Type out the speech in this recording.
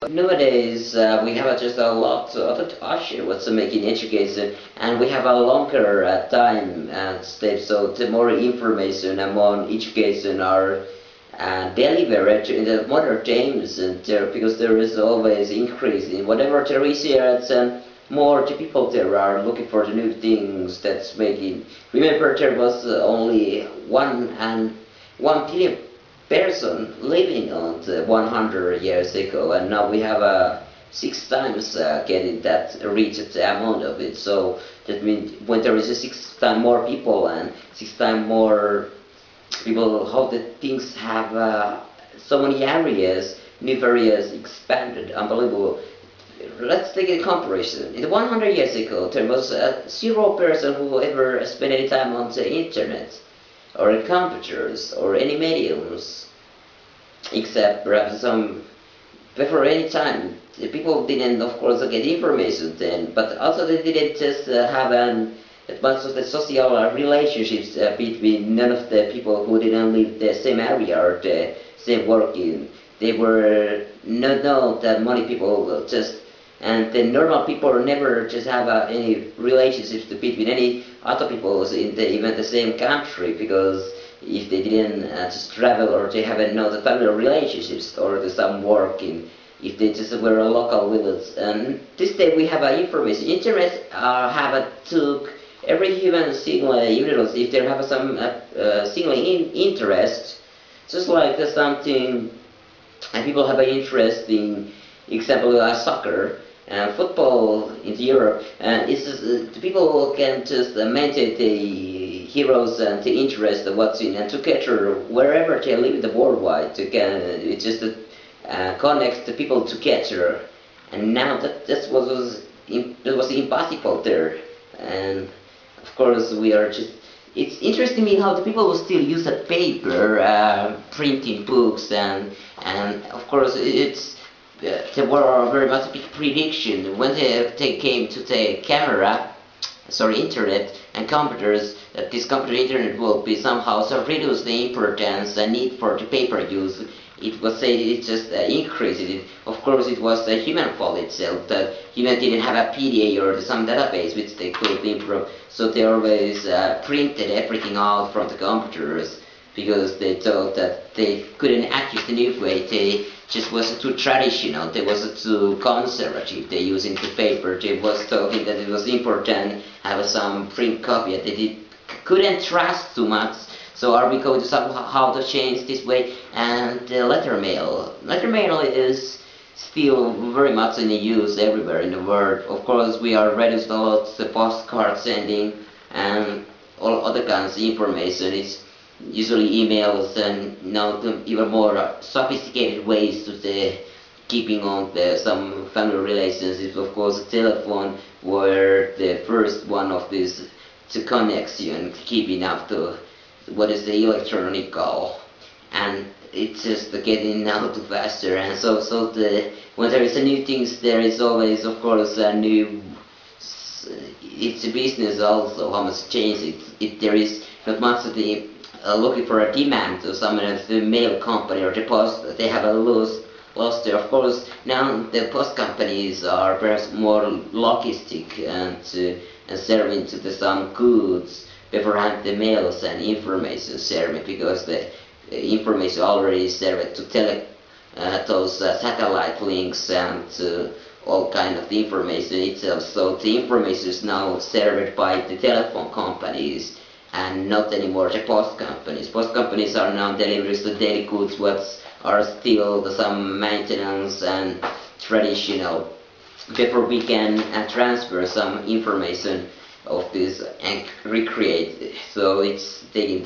Nowadays, we have just a lot of touch what's making education, and we have a longer time and step, so the more information among education are delivered in the modern times, and because there is always increase in whatever the research and more the people there are looking for the new things that's making. Remember, there was only 1 billion person living on the 100 years ago, and now we have 6 times getting that reached the amount of it. So that means when there is a 6 times more people and 6 times more people, how the things have so many areas, new areas expanded, unbelievable. Let's take a comparison. In the 100 years ago, there was 0 person who ever spent any time on the internet or computers or any mediums, except perhaps some. Before any time, the people didn't, of course, get information then, but also they didn't just have much of the social relationships between none of the people who didn't live the same area or the same working. They were not known that many people just, and the normal people never just have any relationships between any other people in even the same country, because if they didn't just travel or they haven't known the family relationships or the some working, if they just were a local village. And this day we have information. Internet took every human single individual, if they have some single interest, just like something, and people have an interest in, example, soccer and football in Europe, and it's just, the people can just maintain the heroes and the interest of watching, and together wherever they live in the worldwide, it just connects the people together. And now that was impossible there, and of course we are just. It's interesting me how the people will still use a paper, printing books, and of course it's. There were very much big prediction when they came to the internet and computers, that this computer internet will be somehow so reduce the importance and need for the paper use. It was said it just increased it. Of course, it was the human fault itself, that human didn't have a PDA or some database which they could improve, so they always printed everything out from the computers, because they thought that they couldn't access the new way. They just was too traditional, they was too conservative, they using the paper, they was talking that it was important have some print copy, and they couldn't trust too much. So are we going to somehow to change this way? And letter mail. Letter mail is still very much in use everywhere in the world. Of course, we are reduced a lot the postcard sending and all other kinds of information. It's usually emails, and now even more sophisticated ways to the keeping on some family relationships. Of course, telephone were the first one of these to connection, keeping up to what is the electronic call, and it's just getting now too faster. And so when there is a new things, there is always, of course, a new. It's a business also how much change it there is not much of the looking for a demand to some of the mail company or the post. They have a lost there. Of course, now the post companies are perhaps more logistic and serving to some goods beforehand the mails and information serving, because the information already served to those satellite links and all kind of the information itself. So the information is now served by the telephone companies and not anymore the post companies. Post companies are now delivering the daily goods, what are still some maintenance and traditional, before we can transfer some information of this and recreate. So it's taking the